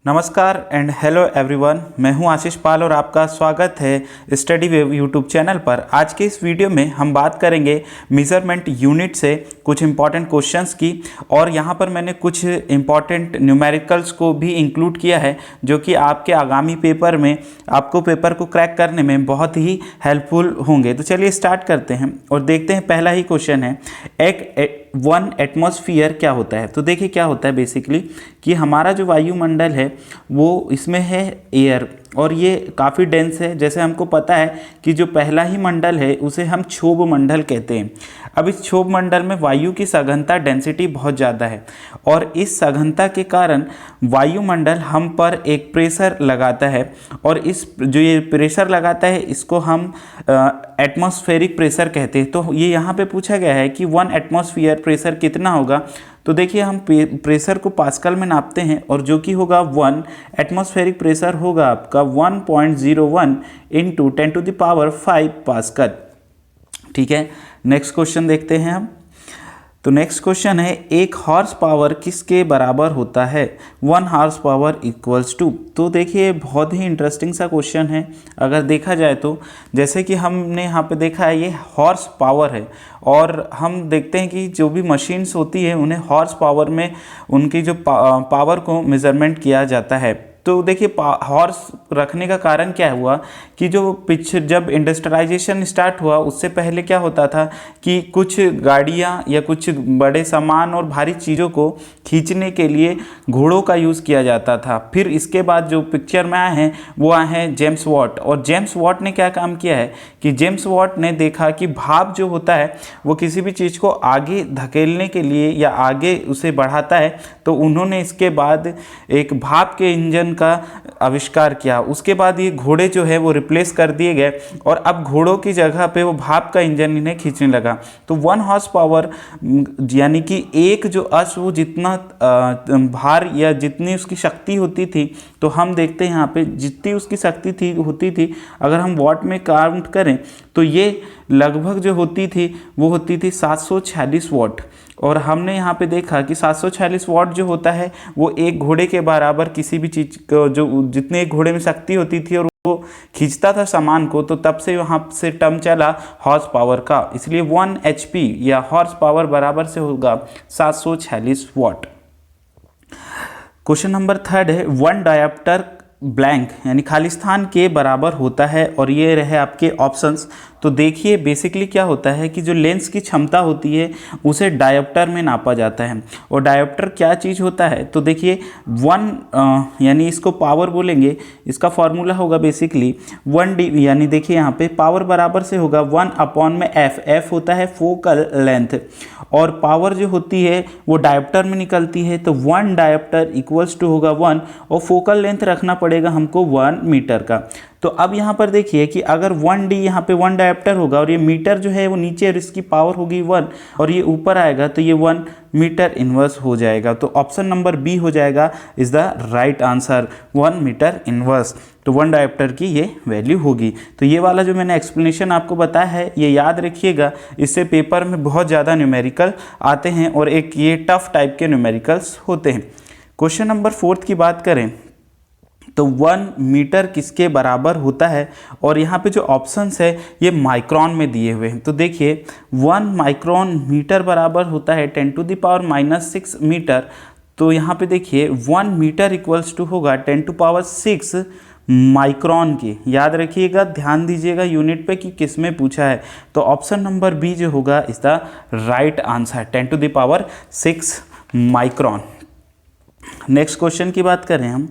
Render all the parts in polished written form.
नमस्कार and hello everyone, मैं हूं आशीष पाल और आपका स्वागत है स्टडी वेव यूट्यूब चैनल पर। आज के इस वीडियो में हम बात करेंगे मेजरमेंट यूनिट से कुछ इंपॉर्टेंट क्वेश्चंस की, और यहां पर मैंने कुछ इंपॉर्टेंट न्यूमेरिकल्स को भी इंक्लूड किया है जो कि आपके आगामी पेपर में आपको पेपर को क्रैक करने में बहुत ही हेल्पफुल होंगे। तो चलिए स्टार्ट करते हैं और देखते हैं। पहला ही क्वेश्चन है, वन एटमॉस्फेयर क्या होता है। तो देखिए क्या होता है बेसिकली कि हमारा जो वायुमंडल है वो इसमें है एयर, और ये काफ़ी डेंस है। जैसे हमको पता है कि जो पहला ही मंडल है उसे हम क्षोभ मंडल कहते हैं। अब इस क्षोभ मंडल में वायु की सघनता डेंसिटी बहुत ज़्यादा है, और इस सघनता के कारण वायुमंडल हम पर एक प्रेशर लगाता है, और इस जो ये प्रेशर लगाता है इसको हम एटमॉस्फेरिक प्रेशर कहते हैं। तो ये यहाँ पे पूछा गया है कि वन एटमॉस्फेयर प्रेशर कितना होगा। तो देखिए हम प्रेशर को पास्कल में नापते हैं, और जो कि होगा 1 एटमॉस्फेरिक प्रेशर होगा आपका 1.01 इंटू 10⁵ पास्कल। ठीक है, नेक्स्ट क्वेश्चन देखते हैं हम। तो नेक्स्ट क्वेश्चन है, एक हॉर्स पावर किसके बराबर होता है। 1 हॉर्स पावर इक्वल्स टू। तो देखिए बहुत ही इंटरेस्टिंग सा क्वेश्चन है अगर देखा जाए तो। जैसे कि हमने यहाँ पे देखा है ये हॉर्स पावर है, और हम देखते हैं कि जो भी मशीन्स होती है उन्हें हॉर्स पावर में उनकी जो पावर को मेज़रमेंट किया जाता है। तो देखिए हॉर्स रखने का कारण क्या हुआ कि जो जब इंडस्ट्रियलाइजेशन स्टार्ट हुआ उससे पहले क्या होता था कि कुछ गाड़ियाँ या कुछ बड़े सामान और भारी चीज़ों को खींचने के लिए घोड़ों का यूज़ किया जाता था। फिर इसके बाद जो पिक्चर में आए हैं वो आए हैं जेम्स वॉट, और जेम्स वॉट ने क्या काम किया है कि जेम्स वॉट ने देखा कि भाप जो होता है वो किसी भी चीज़ को आगे धकेलने के लिए या आगे उसे बढ़ाता है। तो उन्होंने इसके बाद एक भाप के इंजन का आविष्कार किया। उसके बाद ये घोड़े जो है वो रिप्लेस कर दिए गए, और अब घोड़ों की जगह पे वो भाप का इंजन इन्हें खींचने लगा। तो 1 हॉर्स पावर यानी कि एक जो अश्व वो जितना भार या जितनी उसकी शक्ति होती थी, तो हम देखते हैं यहाँ पे जितनी उसकी शक्ति होती थी अगर हम वॉट में काउंट करें तो ये लगभग जो होती थी वो होती थी 746 वॉट। और हमने यहाँ पे देखा कि 746 वॉट जो होता है वो एक घोड़े के बराबर किसी भी चीज़ को जो जितने एक घोड़े में शक्ति होती थी और वो खींचता था सामान को, तो तब से वहाँ से टर्म चला हॉर्स पावर का। इसलिए 1 HP या हॉर्स पावर बराबर से होगा 746 वॉट। क्वेश्चन नंबर 3 है, 1 डायोप्टर ब्लैंक यानी खालिस्तान के बराबर होता है, और ये रहे आपके ऑप्शंस। तो देखिए बेसिकली क्या होता है कि जो लेंस की क्षमता होती है उसे डायोप्टर में नापा जाता है। और डायोप्टर क्या चीज़ होता है, तो देखिए 1 यानी इसको पावर बोलेंगे, इसका फॉर्मूला होगा बेसिकली 1D, यानी देखिए यहाँ पे पावर बराबर से होगा 1/f। f होता है फोकल लेंथ, और पावर जो होती है वो डायोप्टर में निकलती है। तो 1 डायोप्टर इक्वल्स टू होगा 1, और फोकल लेंथ रखना पड़ेगा हमको 1 मीटर का। तो अब यहाँ पर देखिए कि अगर 1D यहाँ पे 1 डायोप्टर होगा, और ये मीटर जो है वो नीचे और इसकी पावर होगी 1, और ये ऊपर आएगा तो ये 1 मीटर इनवर्स हो जाएगा। तो ऑप्शन नंबर बी हो जाएगा is the right answer, 1 metre inverse. तो 1 डायोप्टर की ये वैल्यू होगी। तो ये वाला जो मैंने एक्सप्लेनेशन आपको बताया है ये याद रखिएगा, इससे पेपर में बहुत ज़्यादा न्यूमेरिकल आते हैं, और एक ये टफ टाइप के न्यूमेरिकल्स होते हैं। क्वेश्चन नंबर 4 की बात करें तो 1 मीटर किसके बराबर होता है, और यहाँ पे जो ऑप्शंस है ये माइक्रोन में दिए हुए हैं। तो देखिए 1 माइक्रोन मीटर बराबर होता है 10⁻⁻6 मीटर। तो यहाँ पे देखिए 1 मीटर इक्वल्स टू होगा 10⁻6 माइक्रोन की। याद रखिएगा, ध्यान दीजिएगा यूनिट पे कि किस में पूछा है। तो ऑप्शन नंबर बी जो होगा is the right answer, 10⁻6 micron. Next question की बात करें हम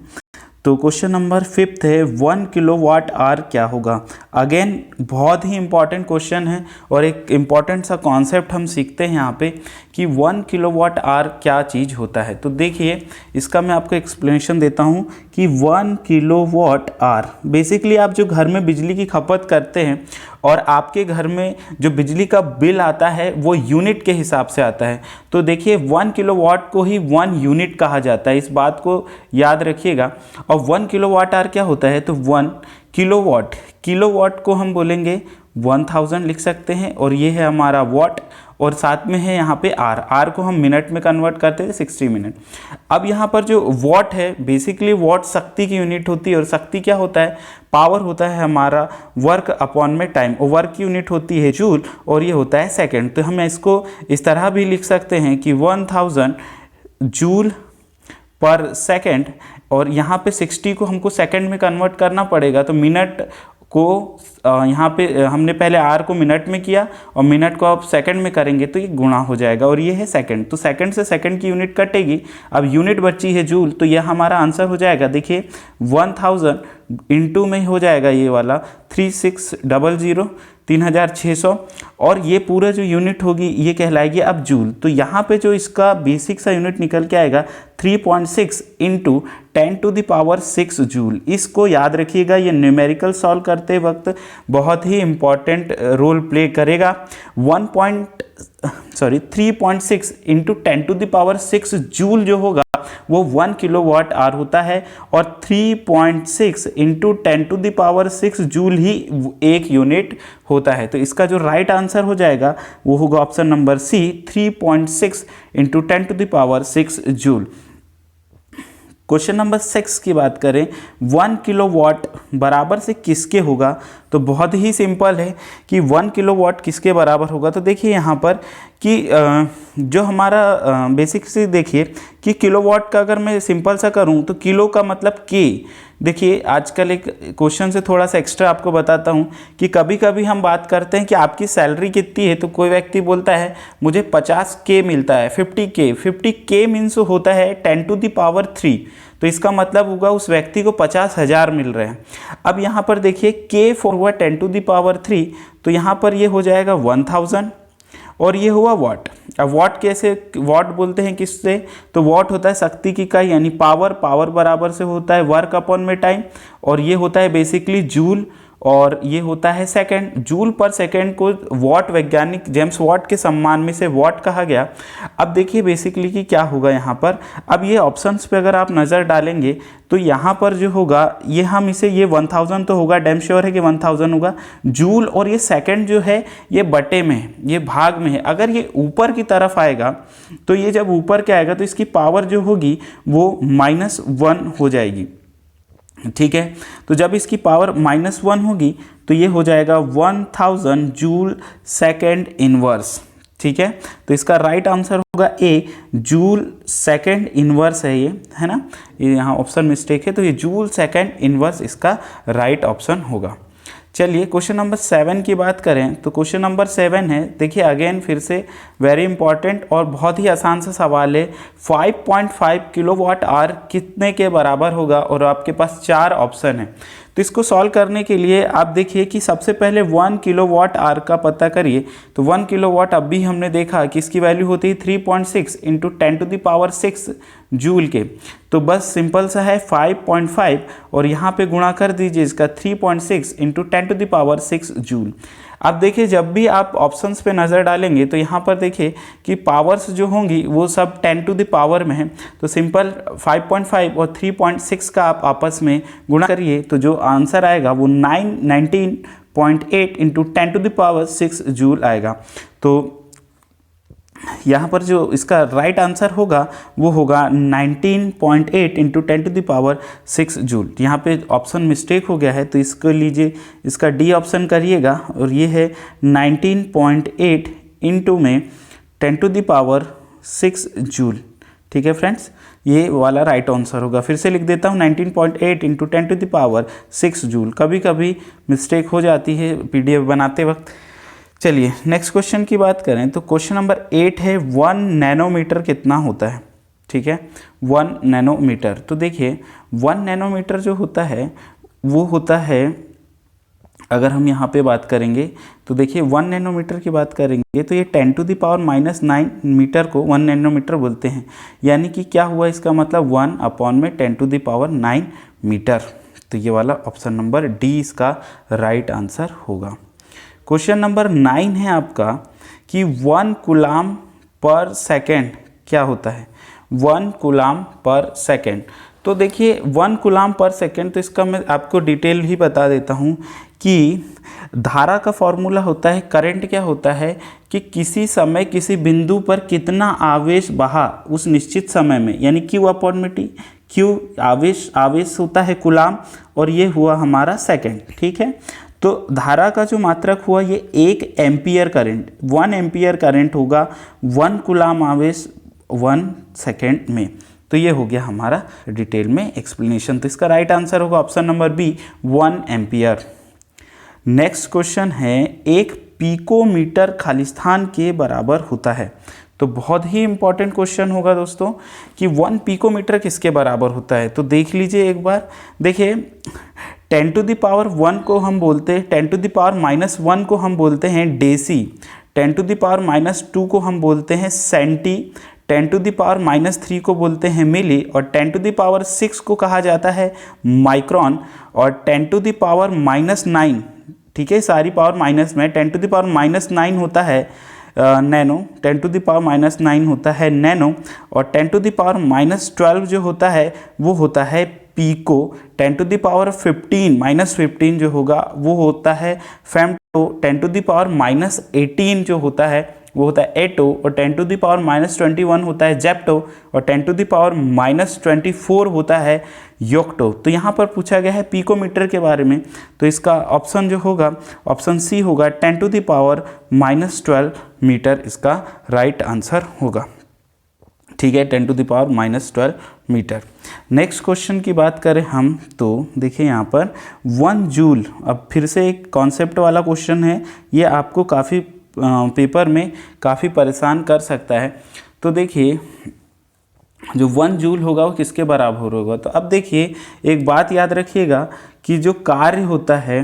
तो क्वेश्चन नंबर 5 है, 1 किलोवाट आवर क्या होगा। अगेन बहुत ही इंपॉर्टेंट क्वेश्चन है, और एक इम्पॉर्टेंट सा कॉन्सेप्ट हम सीखते हैं यहाँ पे कि 1 किलोवाट आवर क्या चीज़ होता है। तो देखिए इसका मैं आपको एक्सप्लेनेशन देता हूँ कि 1 किलोवाट आवर बेसिकली आप जो घर में बिजली की खपत करते हैं, और आपके घर में जो बिजली का बिल आता है वो यूनिट के हिसाब से आता है। तो देखिए 1 किलोवाट को ही 1 यूनिट कहा जाता है, इस बात को याद रखिएगा। और 1 किलोवाट आवर क्या होता है, तो 1 किलोवाट को हम बोलेंगे 1000 लिख सकते हैं, और ये है हमारा वॉट, और साथ में है यहाँ पे आर को हम मिनट में कन्वर्ट करते थे 60 मिनट। अब यहाँ पर जो वॉट है, बेसिकली वॉट शक्ति की यूनिट होती है और शक्ति क्या होता है, पावर होता है हमारा वर्क अपॉन में टाइम, और वर्क की यूनिट होती है जूल और ये होता है सेकंड। तो हम इसको इस तरह भी लिख सकते हैं कि 1000 जूल पर सेकंड, और यहाँ पे 60 को हमको सेकंड में कन्वर्ट करना पड़ेगा, तो मिनट को यहाँ पे हमने पहले आर को मिनट में किया और मिनट को आप सेकंड में करेंगे तो ये गुणा हो जाएगा और ये है सेकंड। तो सेकंड से सेकंड की यूनिट कटेगी, अब यूनिट बची है जूल, तो यह हमारा आंसर हो जाएगा। देखिए 1000 इंटू में हो जाएगा ये वाला 3600 3600, और ये पूरा जो यूनिट होगी ये कहलाएगी अब जूल। तो यहाँ पे जो इसका बेसिक सा यूनिट निकल के आएगा 3.6 इंटू 10⁶ जूल। इसको याद रखिएगा, ये न्यूमेरिकल सॉल्व करते वक्त बहुत ही इंपॉर्टेंट रोल प्ले करेगा। 3.6 इंटू 10⁶ जूल जो होगा वो 1 किलोवाट आवर होता है, और 3.6 इंटू 10⁶ जूल ही एक यूनिट होता है। तो इसका जो राइट आंसर हो जाएगा वो होगा option number C, 3.6 into 10⁶ joule. Question number 6 की बात करें, 1 किलोवाट बराबर से किसके होगा, तो बहुत ही सिंपल है कि 1 किलोवाट किसके बराबर होगा। तो देखिए यहाँ पर कि जो हमारा बेसिक से देखिए कि किलोवाट का अगर मैं सिंपल सा करूँ तो किलो का मतलब के। देखिए आजकल एक क्वेश्चन से थोड़ा सा एक्स्ट्रा आपको बताता हूँ कि कभी कभी हम बात करते हैं कि आपकी सैलरी कितनी है, तो कोई व्यक्ति बोलता है मुझे 50K मिलता है, 50K मीन्स होता है 10⁻3, तो इसका मतलब होगा उस व्यक्ति को 50,000 मिल रहे हैं। अब यहाँ पर देखिए K फॉर हुआ 10⁻3, तो यहाँ पर ये हो जाएगा 1000 और ये हुआ वाट। अब वाट कैसे, वाट बोलते हैं किससे, तो वाट होता है शक्ति की इकाई यानी पावर, पावर बराबर से होता है वर्क अपॉन में टाइम, और ये होता है बेसिकली जूल, और ये होता है सेकंड। जूल पर सेकंड को वाट वैज्ञानिक जेम्स वाट के सम्मान में से वाट कहा गया। अब देखिए बेसिकली कि क्या होगा यहाँ पर, अब ये ऑप्शंस पे अगर आप नज़र डालेंगे तो यहाँ पर जो होगा ये हम इसे, ये 1000 तो होगा, डैम श्योर है कि 1000 होगा जूल, और ये सेकंड जो है ये बटे में है, ये भाग में है। अगर ये ऊपर की तरफ आएगा तो ये जब ऊपर के आएगा तो इसकी पावर जो होगी वो -1 हो जाएगी, ठीक है। तो जब इसकी पावर -1 होगी तो ये हो जाएगा 1000 जूल सेकंड इनवर्स, ठीक है। तो इसका राइट आंसर होगा ए, जूल सेकंड इनवर्स है ये, है ना, ये यहाँ ऑप्शन मिस्टेक है, तो ये जूल सेकंड इनवर्स इसका राइट ऑप्शन होगा। चलिए क्वेश्चन नंबर 7 की बात करें तो क्वेश्चन नंबर 7 है, देखिए अगेन फिर से वेरी इंपॉर्टेंट और बहुत ही आसान सा सवाल है। 5.5 किलोवाट आवर कितने के बराबर होगा, और आपके पास 4 ऑप्शन है। तो इसको सॉल्व करने के लिए आप देखिए कि सबसे पहले 1 किलोवाट आवर का पता करिए। तो 1 किलोवाट अभी हमने देखा कि इसकी वैल्यू होती है 3.6 इंटू 10⁶ जूल के। तो बस सिंपल सा है 5.5 और यहाँ पे गुणा कर दीजिए इसका 3.6 इंटू 10⁶ जूल। अब देखिए जब भी आप ऑप्शंस पे नज़र डालेंगे तो यहाँ पर देखिए कि पावर्स जो होंगी वो सब 10 में है। तो सिंपल 5.5 और 3.6 का आप आपस में गुणा करिए तो जो आंसर आएगा वो 19.8 इंटू 10⁶ जूल आएगा। तो यहाँ पर जो इसका राइट आंसर होगा वो होगा 19.8 इंटू 10⁶ जूल। यहाँ पे ऑप्शन मिस्टेक हो गया है तो इसको लीजिए, इसका डी ऑप्शन करिएगा और ये है 19.8 इंटू में 10⁶ जूल, ठीक है फ्रेंड्स, ये वाला राइट आंसर होगा। फिर से लिख देता हूँ 19.8 इंटू 10⁶ जूल। कभी कभी मिस्टेक हो जाती है PDF बनाते वक्त। चलिए नेक्स्ट क्वेश्चन की बात करें तो क्वेश्चन नंबर 8 है 1 नैनोमीटर कितना होता है, ठीक है, 1 नैनोमीटर। तो देखिए 1 नैनोमीटर जो होता है वो होता है, अगर हम यहाँ पे बात करेंगे तो देखिए 1 नैनोमीटर की बात करेंगे तो ये 10⁻⁹ मीटर को 1 नैनोमीटर बोलते हैं। यानी कि क्या हुआ, इसका मतलब 1 में 10⁹ मीटर। तो ये वाला ऑप्शन नंबर डी इसका राइट आंसर होगा। क्वेश्चन नंबर 9 है आपका कि 1 कूलाम पर सेकेंड क्या होता है, 1 कूलाम पर सेकेंड। तो देखिए 1 कूलाम पर सेकेंड, तो इसका मैं आपको डिटेल ही बता देता हूँ कि धारा का फॉर्मूला होता है, करंट क्या होता है कि किसी समय किसी बिंदु पर कितना आवेश बहा उस निश्चित समय में, यानी Q अपॉन में T। Q आवेश होता है कूलाम, और ये हुआ हमारा सेकेंड, ठीक है। तो धारा का जो मात्रक हुआ ये 1 एम्पियर करंट, 1 एम्पियर करंट होगा 1 कूलाम आवेश 1 सेकेंड में। तो ये हो गया हमारा डिटेल में एक्सप्लेनेशन। तो इसका राइट आंसर होगा option number B, 1 ampere. Next question है, 1 पिकोमीटर खालिस्तान के बराबर होता है। तो बहुत ही इंपॉर्टेंट क्वेश्चन होगा दोस्तों कि 1 पिकोमीटर किसके बराबर होता है। तो देख लीजिए एक बार, देखिए 10 टू द पावर 1 को हम बोलते हैं, 10 टू द पावर -1 को हम बोलते हैं डेसी, 10 टू द पावर -2 को हम बोलते हैं सेंटी, 10 टू द पावर -3 को बोलते हैं मिली, और 10 टू द पावर 6 को कहा जाता है माइक्रोन, और 10 टू द पावर -9, ठीक है, सारी पावर माइनस में, 10 टू द पावर -9 होता है नैनो, 10 टू द पावर -9 होता है नैनो, और 10 टू द पावर -12 जो होता है वो होता है पीको, 10 टू द पावर 15 -15 जो होगा वो होता है फेम्टो, 10 टू द पावर -18 जो होता है वो होता है एटो, और 10 टू द पावर -21 होता है जेप्टो, और 10 टू द पावर -24 होता है योक्टो। तो यहाँ पर पूछा गया है पिकोमीटर के बारे में, तो इसका ऑप्शन जो होगा ऑप्शन सी होगा, 10 टू द पावर -12 मीटर इसका राइट आंसर होगा, ठीक है, 10 to the power -12 metre. Next question की बात करें हम, तो देखिए यहाँ पर 1 जूल, अब फिर से एक कॉन्सेप्ट वाला क्वेश्चन है, ये आपको काफ़ी पेपर में काफ़ी परेशान कर सकता है। तो देखिए जो 1 जूल होगा वो किसके बराबर होगा। तो अब देखिए एक बात याद रखिएगा कि जो कार्य होता है,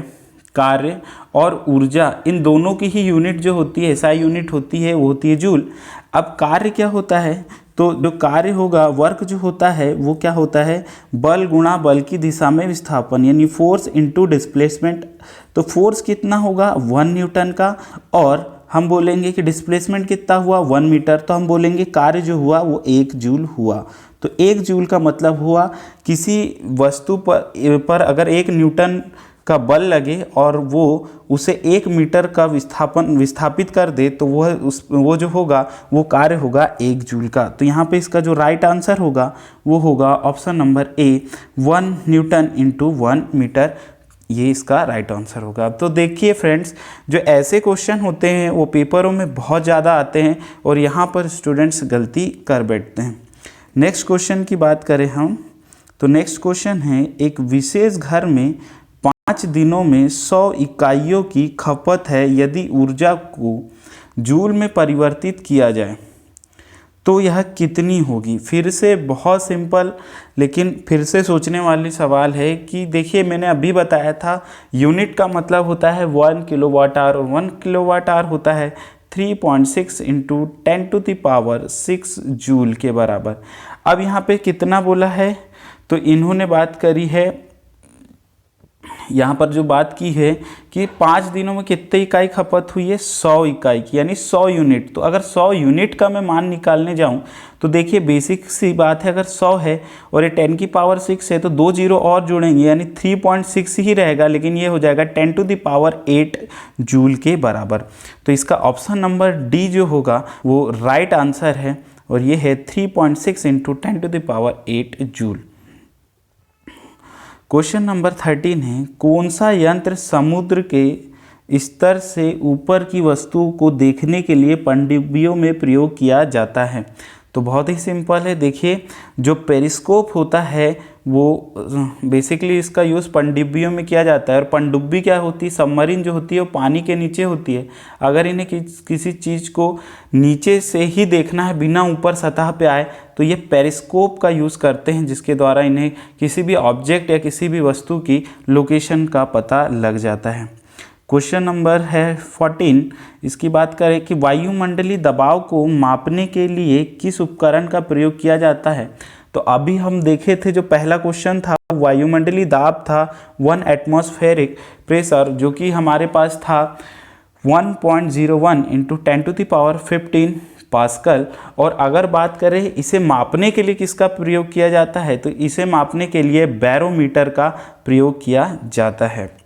कार्य और ऊर्जा, इन दोनों की ही यूनिट जो होती है, SI यूनिट होती है, वो होती है जूल। अब कार्य क्या होता है, तो जो कार्य होगा, वर्क जो होता है वो क्या होता है, बल गुणा बल की दिशा में विस्थापन, यानी फोर्स इनटू डिस्प्लेसमेंट। तो फोर्स कितना होगा 1 न्यूटन का, और हम बोलेंगे कि डिस्प्लेसमेंट कितना हुआ 1 मीटर, तो हम बोलेंगे कार्य जो हुआ वो 1 जूल हुआ। तो 1 जूल का मतलब हुआ किसी वस्तु पर अगर 1 न्यूटन का बल लगे और वो उसे 1 मीटर का विस्थापित कर दे, तो वो जो होगा वो कार्य होगा 1 जूल का। तो यहाँ पे इसका जो राइट आंसर होगा वो होगा option number A, 1 newton into 1 metre, ये इसका राइट आंसर होगा। तो देखिए फ्रेंड्स, जो ऐसे क्वेश्चन होते हैं वो पेपरों में बहुत ज़्यादा आते हैं, और यहाँ पर स्टूडेंट्स गलती कर बैठते हैं। नेक्स्ट क्वेश्चन की बात करें हम, तो नेक्स्ट क्वेश्चन है, एक विशेष घर में 5 दिनों में 100 इकाइयों की खपत है, यदि ऊर्जा को जूल में परिवर्तित किया जाए तो यह कितनी होगी। फिर से बहुत सिंपल लेकिन फिर से सोचने वाली सवाल है कि देखिए मैंने अभी बताया था यूनिट का मतलब होता है 1 किलोवाट आवर, और 1 किलोवाट आवर होता है 3.6 into 10 to the power 6 joule के बराबर। अब यहाँ पे कितना बोला है, तो इन्होंने बात करी है, यहाँ पर जो बात की है कि 5 दिनों में कितने इकाई खपत हुई है, 100 इकाई की, यानी 100 यूनिट। तो अगर 100 यूनिट का मैं मान निकालने जाऊँ तो देखिए बेसिक सी बात है, अगर 100 है और ये 10 की पावर 6 है तो 2 जीरो और जुड़ेंगे, यानी 3.6 ही रहेगा, लेकिन ये हो जाएगा 10 टू द पावर 8 जूल के बराबर। तो इसका ऑप्शन नंबर डी जो होगा वो राइट आंसर है, और ये है 3.6 into 10 to the power 8 joule. Question number 13 है, कौन सा यंत्र समुद्र के स्तर से ऊपर की वस्तु को देखने के लिए पनडुब्बियों में प्रयोग किया जाता है। तो बहुत ही सिंपल है, देखिए जो पेरिस्कोप होता है वो बेसिकली इसका यूज़ पनडुब्बियों में किया जाता है, और पनडुब्बी क्या होती है, सबमरीन जो होती है वो पानी के नीचे होती है। अगर इन्हें किसी चीज़ को नीचे से ही देखना है बिना ऊपर सतह पे आए तो ये पेरिस्कोप का यूज़ करते हैं, जिसके द्वारा इन्हें किसी भी ऑब्जेक्ट या किसी भी वस्तु की लोकेशन का पता लग जाता है। क्वेश्चन नंबर है 14, इसकी बात करें कि वायुमंडलीय दबाव को मापने के लिए किस उपकरण का प्रयोग किया जाता है। तो अभी हम देखे थे जो पहला क्वेश्चन था वायुमंडलीय दाब था 1 एटमॉस्फेरिक प्रेशर, जो कि हमारे पास था 1.01 into 10 to the power 15 pascal. और अगर बात करें इसे मापने के लिए किसका प्रयोग किया जाता है, तो इसे मापने के लिए बैरोमीटर का प्रयोग किया जाता है।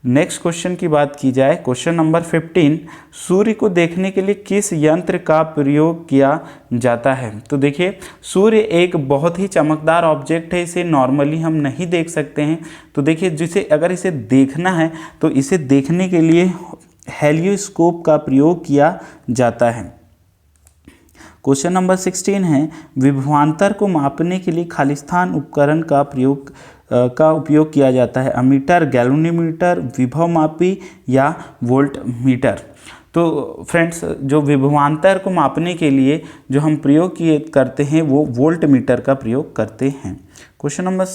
नेक्स्ट क्वेश्चन की बात की जाए, क्वेश्चन नंबर 15, सूर्य को देखने के लिए किस यंत्र का प्रयोग किया जाता है। तो देखिए सूर्य एक बहुत ही चमकदार ऑब्जेक्ट है, इसे नॉर्मली हम नहीं देख सकते हैं। तो देखिए जिसे अगर इसे देखना है तो इसे देखने के लिए हेलियोस्कोप का प्रयोग किया जाता है। क्वेश्चन नंबर 16 है, विभवांतर को मापने के लिए खालिस्तान उपकरण का उपयोग किया जाता है। अमीटर, गैल्वेनोमीटर, विभवमापी या वोल्टमीटर। तो फ्रेंड्स जो विभवांतर को मापने के लिए जो हम प्रयोग करते हैं वो वोल्टमीटर का प्रयोग करते हैं। क्वेश्चन नंबर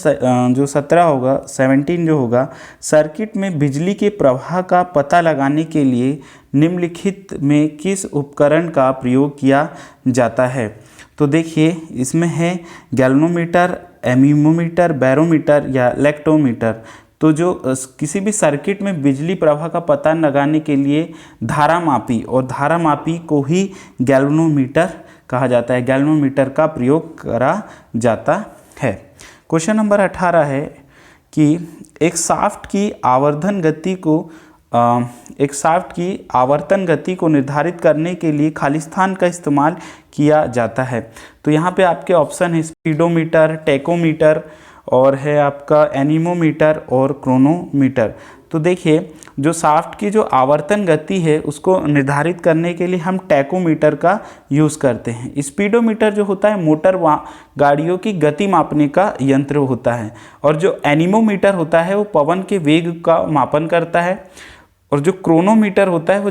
जो 17 होगा, 17 जो होगा, सर्किट में बिजली के प्रवाह का पता लगाने के लिए निम्नलिखित में किस उपकरण का प्रयोग किया जाता है। तो देखिए इसमें है गैल्वेनोमीटर, एमीमोमीटर, बैरोमीटर या इलेक्ट्रोमीटर। तो जो किसी भी सर्किट में बिजली प्रवाह का पता लगाने के लिए धारामापी, और धारामापी को ही गैल्वेनोमीटर कहा जाता है, गैल्वेनोमीटर का प्रयोग करा जाता है। क्वेश्चन नंबर 18 है कि एक शाफ्ट की आवर्तन गति को निर्धारित करने के लिए खालिस्तान का इस्तेमाल किया जाता है। तो यहाँ पे आपके ऑप्शन है स्पीडोमीटर, टेकोमीटर और है आपका एनीमोमीटर और क्रोनोमीटर। तो देखिए जो शाफ्ट की जो आवर्तन गति है उसको निर्धारित करने के लिए हम टैकोमीटर का यूज़ करते हैं। स्पीडोमीटर जो होता है मोटर गाड़ियों की गति मापने का यंत्र होता है, और जो एनीमोमीटर होता है वो पवन के वेग का मापन करता है, और जो क्रोनोमीटर होता है वो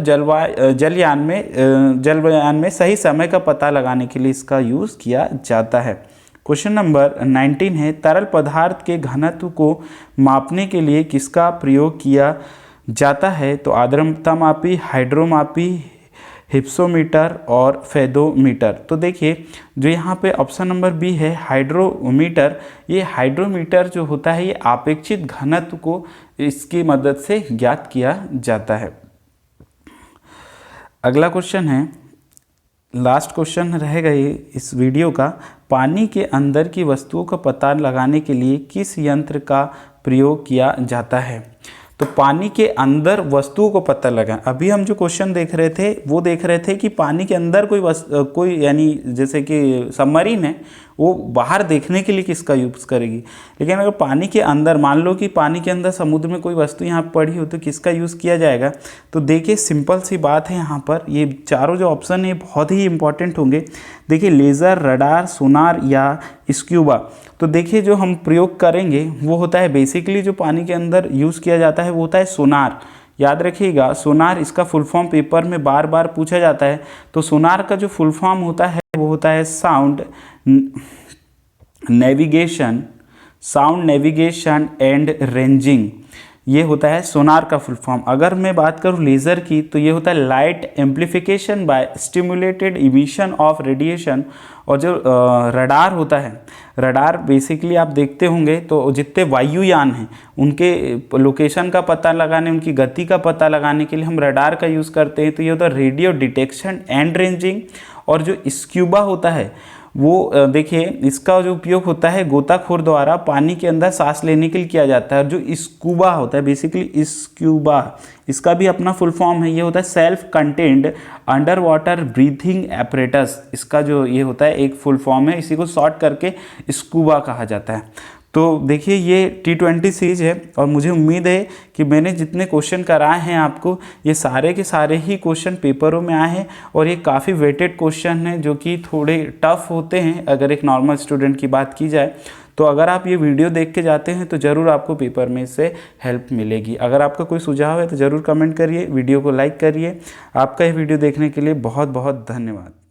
जलयान में सही समय का पता लगाने के लिए इसका यूज़ किया जाता है। क्वेश्चन नंबर 19 है, तरल पदार्थ के घनत्व को मापने के लिए किसका प्रयोग किया जाता है। तो आर्द्रता मापी, हाइड्रोमापी, हिप्सोमीटर और फेदोमीटर। तो देखिए जो यहाँ पे ऑप्शन नंबर बी है हाइड्रोमीटर, ये हाइड्रोमीटर जो होता है ये आपेक्षित घनत्व को इसकी मदद से ज्ञात किया जाता है। अगला क्वेश्चन है, लास्ट क्वेश्चन रहेगा ये इस वीडियो का, पानी के अंदर की वस्तुओं का पता लगाने के लिए किस यंत्र का प्रयोग किया जाता है। तो पानी के अंदर वस्तुओं को पता लगा, अभी हम जो क्वेश्चन देख रहे थे वो देख रहे थे कि पानी के अंदर कोई यानी जैसे कि सबमरीन है वो बाहर देखने के लिए किसका यूज़ करेगी। लेकिन अगर पानी के अंदर, मान लो कि पानी के अंदर समुद्र में कोई वस्तु यहाँ पड़ी हो तो किसका यूज़ किया जाएगा। तो देखिए सिंपल सी बात है, यहाँ पर ये चारों जो ऑप्शन है बहुत ही इंपॉर्टेंट होंगे। देखिए लेज़र, रडार, सोनार या स्क्यूबा। तो देखिए जो हम प्रयोग करेंगे वो होता है बेसिकली जो पानी के अंदर यूज़ किया जाता है वो होता है सोनार। याद रखिएगा सोनार, इसका फुल फॉर्म पेपर में बार बार पूछा जाता है। तो सोनार का जो फुल फॉर्म होता है वो होता है साउंड नेविगेशन एंड रेंजिंग, ये होता है सोनार का फुल फॉर्म। अगर मैं बात करूँ लेज़र की तो ये होता है light amplification by stimulated emission of radiation. और जो रडार होता है, रडार बेसिकली आप देखते होंगे तो जितने वायुयान हैं उनके लोकेशन का पता लगाने, उनकी गति का पता लगाने के लिए हम रडार का यूज़ करते हैं। तो ये होता है रेडियो डिटेक्शन एंड रेंजिंग। और जो स्क्यूबा होता है वो देखिए इसका जो उपयोग होता है गोताखोर द्वारा पानी के अंदर सांस लेने के लिए किया जाता है। जो स्कूबा होता है बेसिकली स्क्यूबा, इसका भी अपना फुल फॉर्म है, ये होता है self contained under water breathing apparatus. इसका जो ये होता है एक फुल फॉर्म है, इसी को शॉर्ट करके स्कूबा कहा जाता है। तो देखिए ये T20 सीरीज है और मुझे उम्मीद है कि मैंने जितने क्वेश्चन कराए हैं आपको ये सारे के सारे ही क्वेश्चन पेपरों में आए हैं। और ये काफ़ी वेटेड क्वेश्चन हैं जो कि थोड़े टफ होते हैं अगर एक नॉर्मल स्टूडेंट की बात की जाए। तो अगर आप ये वीडियो देख के जाते हैं तो ज़रूर आपको पेपर में इससे हेल्प मिलेगी। अगर आपका कोई सुझाव है तो ज़रूर कमेंट करिए, वीडियो को लाइक करिए। आपका ये वीडियो देखने के लिए बहुत बहुत धन्यवाद।